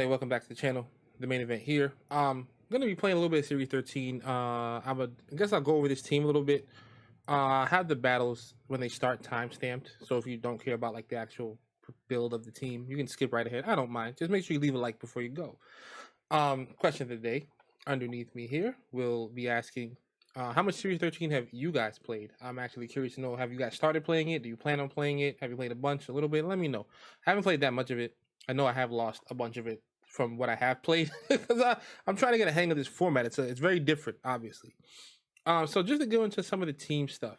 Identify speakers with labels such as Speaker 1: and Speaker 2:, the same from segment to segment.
Speaker 1: Hey, welcome back to the channel. The main event here. I'm gonna be playing a little bit of Series 13. I guess I'll go over this team a little bit. I have the battles when they start time stamped, so if you don't care about like the actual build of the team, you can skip right ahead. I don't mind. Just make sure you leave a like before you go. Question of the day. Underneath me here, we'll be asking, how much Series 13 have you guys played? I'm actually curious to know. Have you guys started playing it? Do you plan on playing it? Have you played a bunch, a little bit? Let me know. I haven't played that much of it. I know I have lost a bunch of it from what I have played because I'm trying to get a hang of this format. It's very different, obviously. So just to go into some of the team stuff.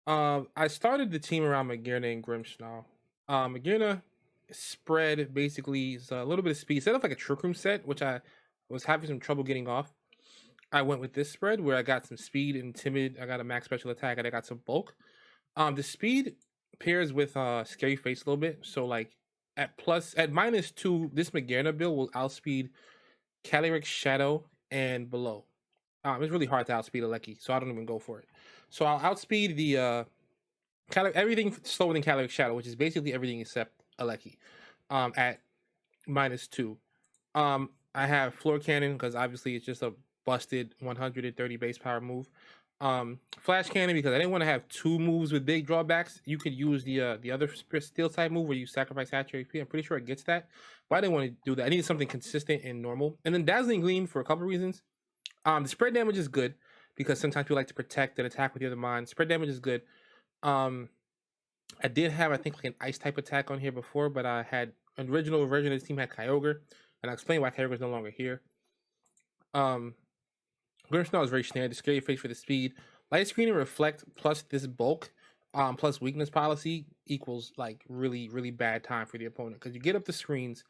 Speaker 1: I started the team around Magearna and Grimmsnarl. Magearna spread basically is a little bit of speed. Set up like a Trick Room set, which I was having some trouble getting off. I went with this spread where I got some speed and timid. I got a max special attack and I got some bulk. The speed pairs with scary face a little bit. So like at -2, this Magearna build will outspeed Calyrex, Shadow, and below. It's really hard to outspeed Alecki, so I don't even go for it. So I'll outspeed the everything slower than Calyrex Shadow, which is basically everything except Alecki, at -2. I have Floor Cannon because obviously it's just a busted 130 base power move. Flash Cannon because I didn't want to have two moves with big drawbacks. You could use the other steel type move where you sacrifice half your HP. I'm pretty sure it gets that, but I didn't want to do that. I needed something consistent and normal. And then Dazzling Gleam for a couple reasons. The spread damage is good because sometimes people like to protect and attack with the other mine. Spread damage is good. I did have, I think, like an ice type attack on here before, but I had an original version of this team had Kyogre, and I'll explain why Kyogre is no longer here. Grimmsnarl is very standard. Scary face for the speed. Light Screen and Reflect plus this bulk, plus weakness policy equals like really, really bad time for the opponent because you get up the screens.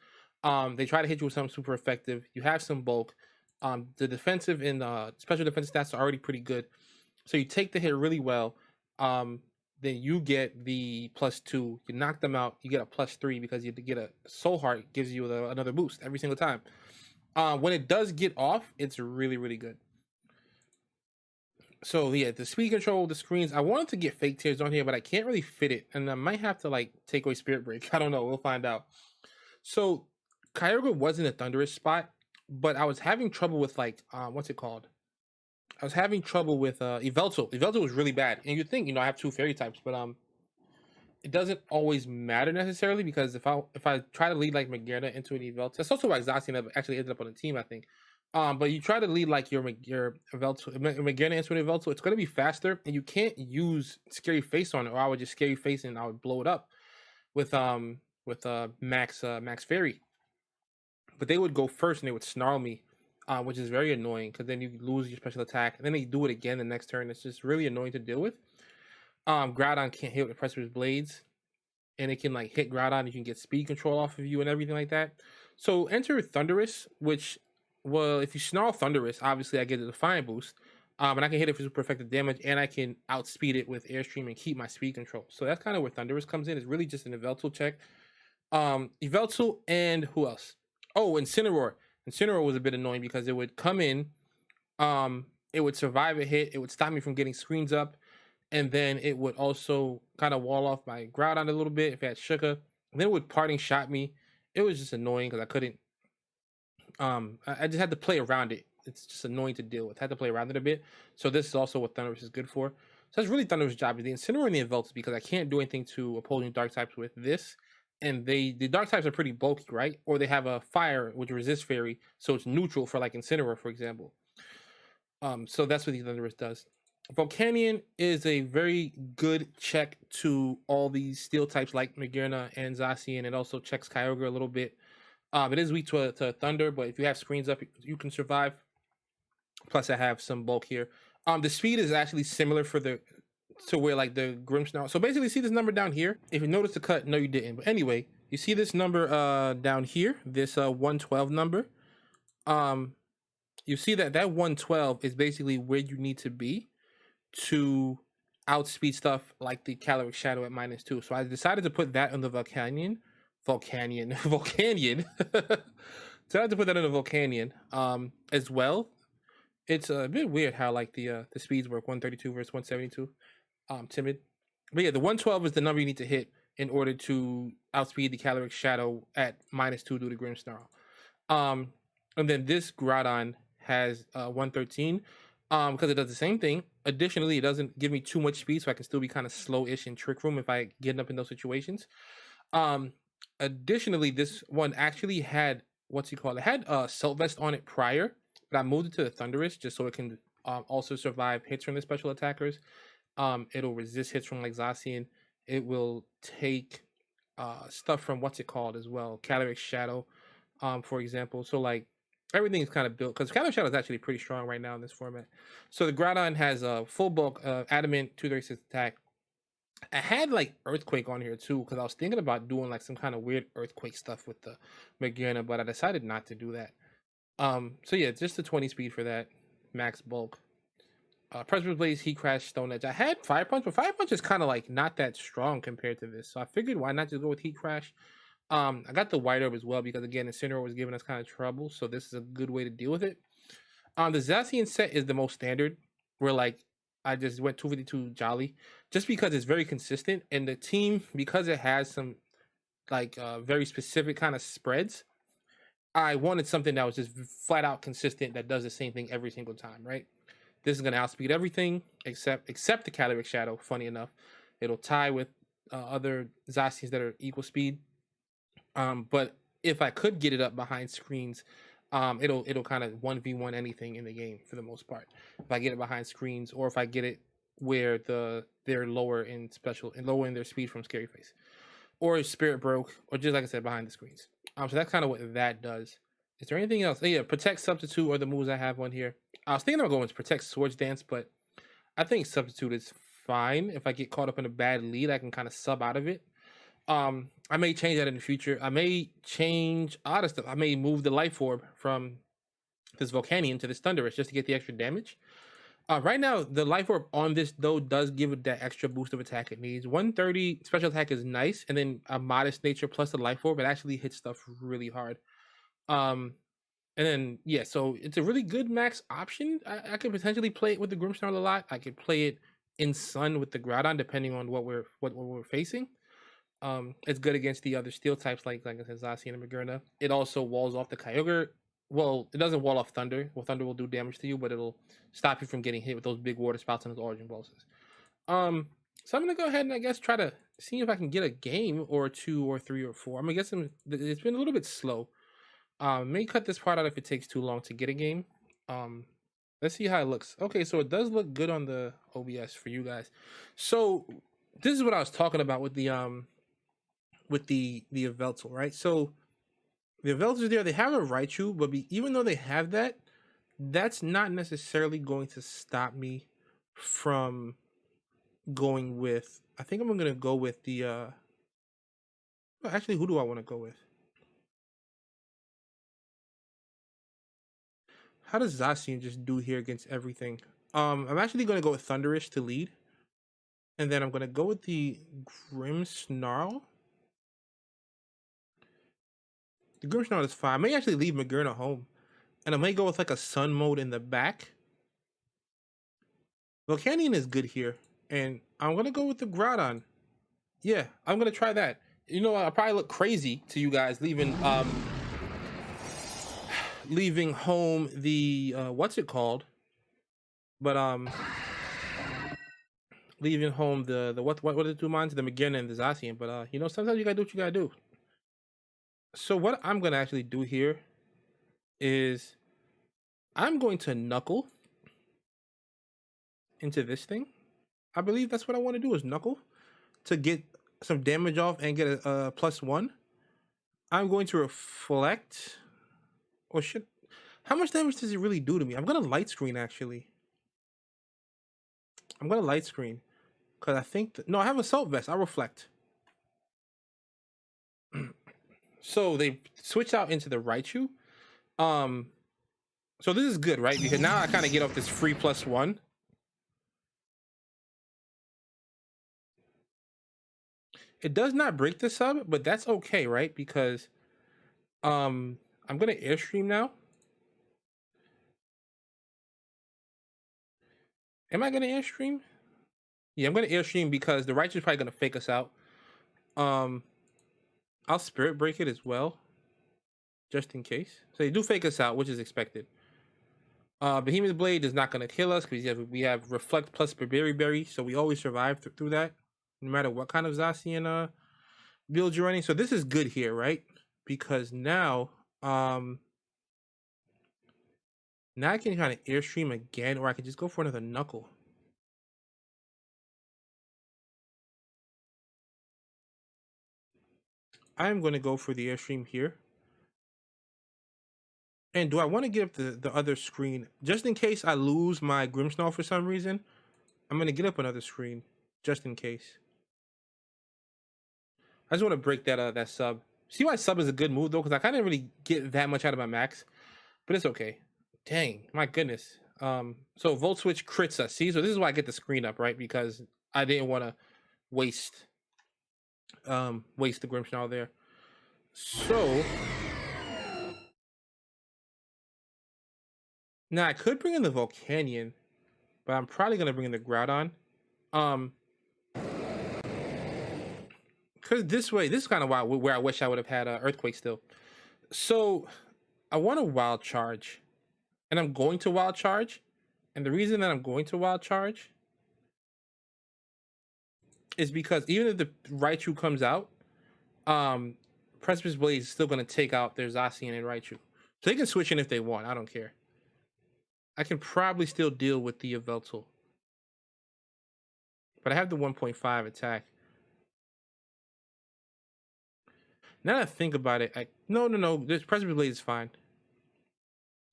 Speaker 1: They try to hit you with something super effective. You have some bulk. The defensive and special defense stats are already pretty good, so you take the hit really well. Then you get the +2. You knock them out. You get a +3 because you get a Soul Heart gives you another boost every single time. When it does get off, it's really, really good. So yeah, the speed control, the screens. I wanted to get Fake Tears on here, but I can't really fit it, and I might have to like take away Spirit Break. I don't know. We'll find out. So Kyogre was in a Thunderous spot, but I was having trouble with like what's it called? I was having trouble with Yveltal. Yveltal was really bad, and you think I have two fairy types, but it doesn't always matter necessarily because if I try to lead like Magearna into an Yveltal, that's also why Zacian actually ended up on the team, I think. But you try to lead like your Yveltal, Magearna into an Yveltal, it's going to be faster, and you can't use Scary Face on it, or I would just Scary Face and I would blow it up with Max Fairy. But they would go first and they would snarl me, which is very annoying because then you lose your special attack, and then they do it again the next turn. It's just really annoying to deal with. Groudon can't hit with Precipice Blades, and it can like hit Groudon. You can get speed control off of you and everything like that. So enter Thunderous, which, well, if you snarl Thunderous, obviously I get a Defiant boost, and I can hit it for super effective damage, and I can outspeed it with Airstream and keep my speed control. So that's kind of where Thunderous comes in. It's really just an Yveltal check. Yveltal and who else? Oh, Incineroar. Incineroar was a bit annoying because it would come in, it would survive a hit, it would stop me from getting screens up, and then it would also kind of wall off my Groudon a little bit if it had Shuka. And then it would Parting Shot me. It was just annoying because I couldn't. I just had to play around it. It's just annoying to deal with. I had to play around it a bit. So this is also what Thunderous is good for. So that's really Thunderous' job. The Incineroar and the Yveltal because I can't do anything to opposing Dark types with this. And the Dark types are pretty bulky, right? Or they have a Fire which resists Fairy, so it's neutral for like Incineroar, for example. So that's what the Thunderous does. Volcanion is a very good check to all these steel types like Magearna and Zacian. It also checks Kyogre a little bit. It is weak to Thunder, but if you have screens up, you can survive. Plus, I have some bulk here. The speed is actually similar to where like the Grimmsnarl. So basically, see this number down here. If you notice the cut, no, you didn't. But anyway, you see this number down here, this 112 number. You see that 112 is basically where you need to be to outspeed stuff like the Calyrex Shadow at -2. So I decided to put that on the Volcanion. Volcanion. Decided to put that on the Volcanion as well. It's a bit weird how like the speeds work, 132 versus 172. Timid. But yeah, the 112 is the number you need to hit in order to outspeed the Calyrex Shadow at -2 due to Grimmsnarl. Um, and then this Groudon has 113 because it does the same thing. Additionally, it doesn't give me too much speed, so I can still be kind of slow-ish in Trick Room if I get up in those situations. Um, Additionally, this one actually had what's he called? It had Silt Vest on it prior, but I moved it to the Thunderous just so it can also survive hits from the special attackers. It'll resist hits from like Zacian. It will take stuff from what's it called as well, Calyrex Shadow, for example. So like everything is kind of built because Calyrex Shadow is actually pretty strong right now in this format. So the Groudon has a full bulk, adamant, 236 attack. I had like Earthquake on here too because I was thinking about doing like some kind of weird Earthquake stuff with the Magearna, but I decided not to do that. So yeah, just the 20 speed for that, max bulk. Precipice Blaze, Heat Crash, Stone Edge. I had Fire Punch, but Fire Punch is kind of like not that strong compared to this. So I figured why not just go with Heat Crash. I got the White Orb as well because again, Incineroar was giving us kind of trouble, so this is a good way to deal with it. The Zacian set is the most standard, where like I just went 252 Jolly, just because it's very consistent, and the team because it has some like very specific kind of spreads. I wanted something that was just flat out consistent that does the same thing every single time, right? This is going to outspeed everything except the Calyrex Shadow. Funny enough, it'll tie with other Zacians that are equal speed. But if I could get it up behind screens, it'll kind of 1v1 anything in the game for the most part. If I get it behind screens, or if I get it where they're lower in special and lower in their speed from Scary Face, or Spirit Broke, or just like I said, behind the screens. So that's kind of what that does. Is there anything else? Oh, yeah, Protect, Substitute, or the moves I have on here. I was thinking about going to Protect, Swords Dance, but I think Substitute is fine. If I get caught up in a bad lead, I can kind of sub out of it. I may change that in the future. I may change other stuff. I may move the Life Orb from this Volcanion to this Thunderous just to get the extra damage. Right now, the Life Orb on this, though, does give it that extra boost of attack it needs. 130 special attack is nice, and then a modest nature plus the Life Orb, it actually hits stuff really hard. And then, yeah, so it's a really good max option. I could potentially play it with the Grimmsnarl a lot. I could play it in Sun with the Groudon, depending on what we're facing. It's good against the other steel types like I said, Zacian and Magearna. It also walls off the Kyogre. Well, it doesn't wall off Thunder. Well, Thunder will do damage to you, but it'll stop you from getting hit with those big water spouts and those Origin Pulses. So I'm gonna go ahead and I guess try to see if I can get a game or two or three or four. I'm gonna get some. It's been a little bit slow. May cut this part out if it takes too long to get a game. Let's see how it looks. Okay, so it does look good on the OBS for you guys. So this is what I was talking about with the Yveltal, right? So the Yveltals there, they have a Raichu, but even though they have that, that's not necessarily going to stop me from going with. I think I'm gonna go with the. Actually, who do I want to go with? How does Zacian just do here against everything? I'm actually gonna go with Thunderish to lead, and then I'm gonna go with the Grimmsnarl. The Grimmsnarl is fine. I may actually leave Magearna home, and I may go with like a Sun mode in the back. Volcanion is good here, and I'm gonna go with the Groudon. Yeah, I'm gonna try that. You know, I probably look crazy to you guys leaving home the what's it called? But leaving home the what are the two mines? The Magearna and the Zacian. But you know, sometimes you gotta do what you gotta do. So what I'm gonna actually do here is I'm going to Knuckle into this thing. I believe that's what I want to do is Knuckle to get some damage off and get a +1. I'm going to Reflect. Or shit. How much damage does it really do to me? I'm gonna Light Screen actually. I'm gonna Light Screen. Cause I think no, I have Assault Vest. I'll Reflect. So they switch out into the Raichu. So this is good, right? Because now I kind of get off this free +1. It does not break the sub, but that's okay, right? Because I'm gonna Airstream now. Am I gonna Airstream? Yeah, I'm gonna Airstream because the Raichu is probably gonna fake us out. I'll Spirit Break it as well. just in case. So they do fake us out, which is expected. Behemoth Blade is not going to kill us because we have Reflect plus Berry, so we always survive through that, no matter what kind of Zacian build you're running. So this is good here, right? Because now I can kind of Airstream again, or I could just go for another Knuckle. I'm going to go for the Airstream here. And do I want to get up the other screen? Just in case I lose my Grimmsnarl for some reason, I'm going to get up another screen, just in case. I just want to break that sub. See why sub is a good move, though? Because I kind of really get that much out of my max. But it's okay. Dang, my goodness. So Volt Switch crits us. See, so this is why I get the screen up, right? Because I didn't want to waste the Grimmsnarl there. So now I could bring in the Volcanion, but I'm probably gonna bring in the Groudon. Because this is kind of where I wish I would have had Earthquake still. So I want a Wild Charge, and I'm going to Wild Charge. And the reason that I'm going to Wild Charge is because even if the Raichu comes out, Precipice Blade is still going to take out their Zacian and Raichu. So they can switch in if they want. I don't care. I can probably still deal with the Yveltal. But I have the 1.5 attack. Now that I think about it, no. This Precipice Blade is fine.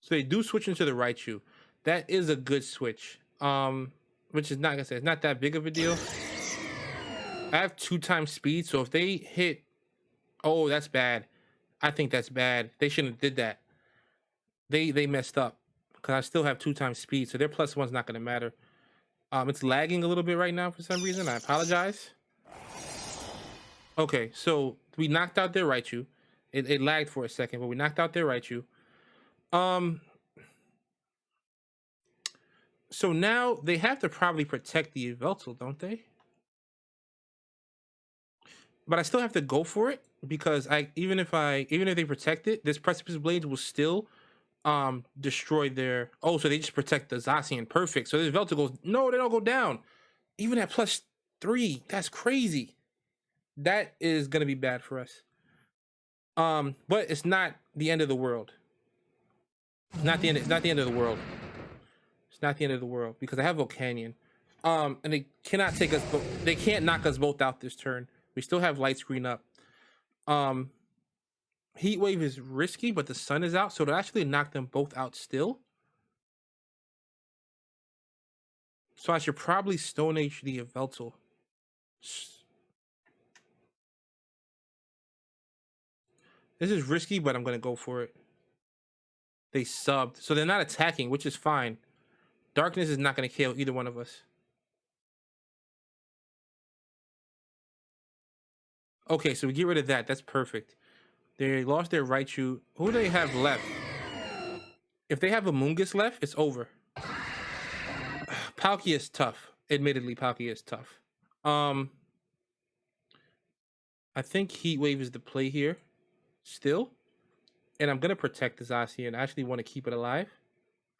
Speaker 1: So they do switch into the Raichu. That is a good switch. Which is not gonna say it's not that big of a deal. I have 2 times speed, so if they hit, oh, that's bad. I think that's bad. They shouldn't have did that. They messed up because I still have 2 times speed, so their +1's not gonna matter. It's lagging a little bit right now for some reason. I apologize. Okay, so we knocked out their Raichu. It lagged for a second, but we knocked out their Raichu. So now they have to probably protect the Yveltal, don't they? But I still have to go for it because even if they protect it, this Precipice Blades will still destroy their. Oh, so they just protect the Zacian. Perfect. So this Yveltal goes. No, they don't go down. Even at +3, that's crazy. That is gonna be bad for us. But it's not the end of the world. It's not the end of the world. It's not the end of the world because I have Volcanion. And they cannot take us. They can't knock us both out this turn. We still have Light Screen up. Heat Wave is risky, but the sun is out, so it'll actually knock them both out still. So I should probably Stone Age the Yveltal. This is risky, but I'm gonna go for it. They subbed, so they're not attacking, which is fine. Darkness is not gonna kill either one of us. Okay, so we get rid of that. That's perfect. They lost their Raichu. Who do they have left? If they have a Mungus left, it's over. Palkia is tough. Admittedly, Palkia is tough. I think Heat Wave is the play here. Still. And I'm gonna protect the Zacian. I actually want to keep it alive.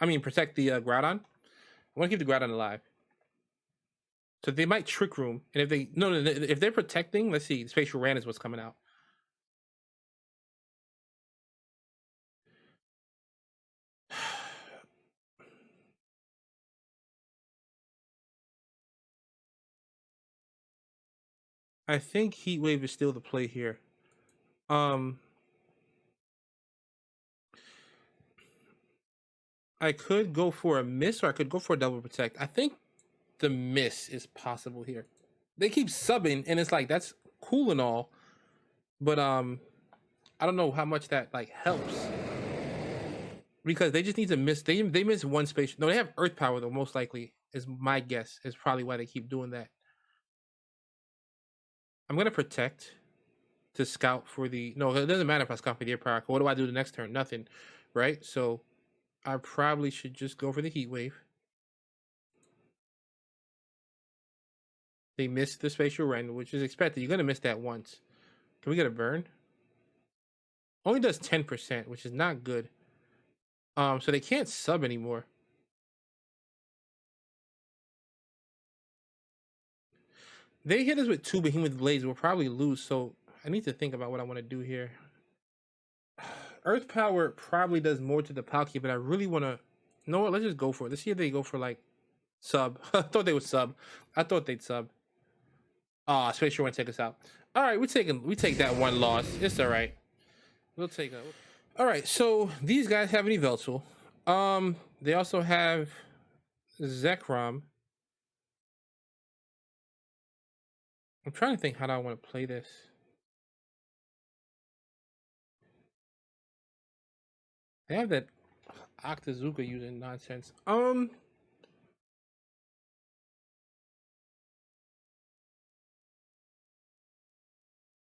Speaker 1: I mean, protect the Groudon. I want to keep the Groudon alive. So they might Trick Room, and if they if they're protecting, let's see, Spatial Ran is what's coming out. I think Heat Wave is still the play here. I could go for a miss, or I could go for a double protect. I think the miss is possible here. They keep subbing, and it's like that's cool and all, but I don't know how much that like helps because they just need to miss. They miss one space. No, they have Earth Power though. Most likely is my guess. Is probably why they keep doing that. I'm gonna protect to scout for the. No, it doesn't matter if I scout for the Air Power. What do I do the next turn? Nothing, right? So I probably should just go for the Heat Wave. They missed the Spatial Rend, which is expected. You're gonna miss that once. Can we get a burn? Only does 10%, which is not good. So they can't sub anymore. They hit us with 2 Behemoth Blades. We'll probably lose. So I need to think about what I want to do here. Earth Power probably does more to the Palkia, but I really want to. You know what? Let's just go for it. Let's see if they go for like sub. I thought they would sub. I thought they'd sub. Ah, Space Shore want to take us out. All right, we take that one loss. It's all right. We'll take that. All right, so these guys have an Yveltal. They also have Zekrom. I'm trying to think how do I want to play this. They have that Octazooka using nonsense.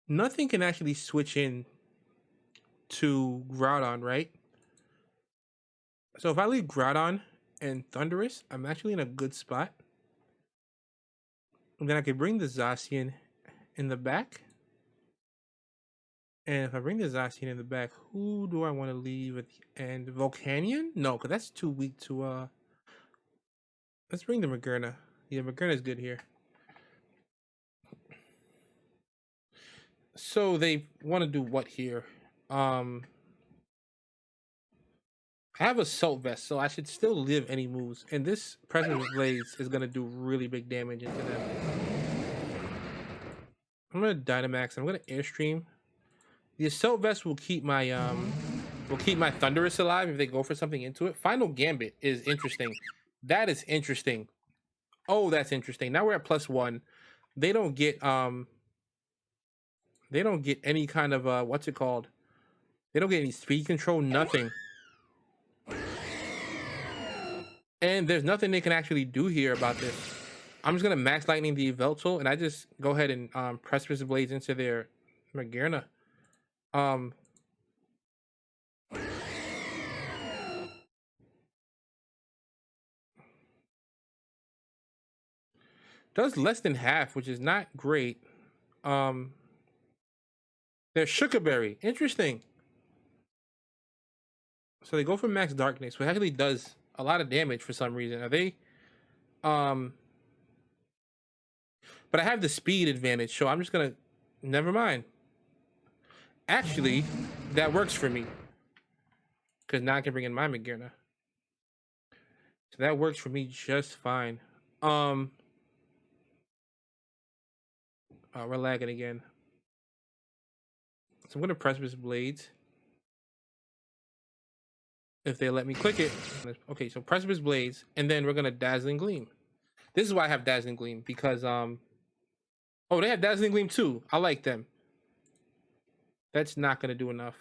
Speaker 1: Nothing can actually switch in to Groudon, right? So if I leave Groudon and Thundurus, I'm actually in a good spot. And then I could bring the Zacian in the back. And if I bring the Zacian in the back, who do I want to leave at the end? Volcanion? No, because that's too weak to let's bring the Magerna. Yeah, Magerna's good here. So they want to do what here? I have Assault Vest, so I should still live any moves. And this Precipice Blades is gonna do really big damage into them. I'm gonna Dynamax. I'm gonna Airstream. The Assault Vest will keep my Thundurus alive if they go for something into it. Final Gambit is interesting. That is interesting. Oh, that's interesting. Now we're at +1. They don't get any kind of what's it called? They don't get any speed control, nothing. And there's nothing they can actually do here about this. I'm just gonna Max Lightning the Yveltal, and I just go ahead and Precipice Blades into their Magerna. Does less than half, which is not great. There's Sugarberry. Interesting. So they go for Max Darkness, which actually does a lot of damage for some reason. Are they? But I have the speed advantage, so I'm just gonna. Never mind. Actually, that works for me. Because now I can bring in my Magerna. So that works for me just fine. We're lagging again. So I'm gonna Precipice Blades. If they let me click it. Okay, so Precipice Blades, and then we're gonna Dazzling Gleam. This is why I have Dazzling Gleam, because oh, they have Dazzling Gleam too. I like them. That's not gonna do enough.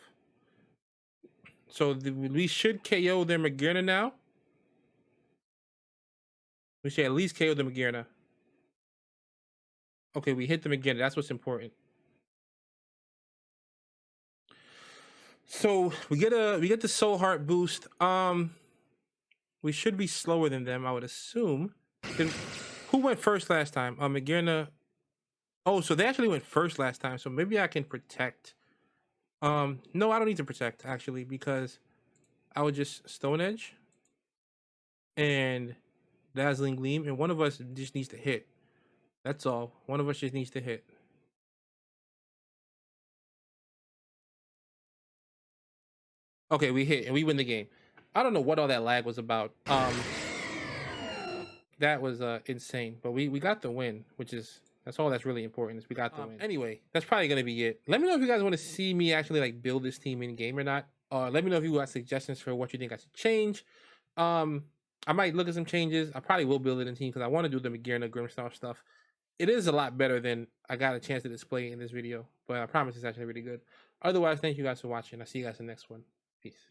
Speaker 1: So we should KO their Magerna now. We should at least KO the Magerna. Okay, we hit them again. That's what's important. So we get the Soul Heart boost. We should be slower than them, I would assume. Then, who went first last time? Magerna. Oh, so they actually went first last time. So maybe I can protect. No, I don't need to protect actually, because I would just Stone Edge and Dazzling Gleam, and one of us just needs to hit. That's all. One of us just needs to hit. Okay, we hit and we win the game. I don't know what all that lag was about. That was insane, but we got the win, which is that's all that's really important is we got the win. Anyway, that's probably gonna be it. Let me know if you guys want to see me actually like build this team in game or not. Let me know if you got suggestions for what you think I should change. I might look at some changes. I probably will build it in team because I want to do the Magerna Grimstar stuff. It is a lot better than I got a chance to display in this video, but I promise it's actually really good. Otherwise, thank you guys for watching. I'll see you guys in the next one. Peace.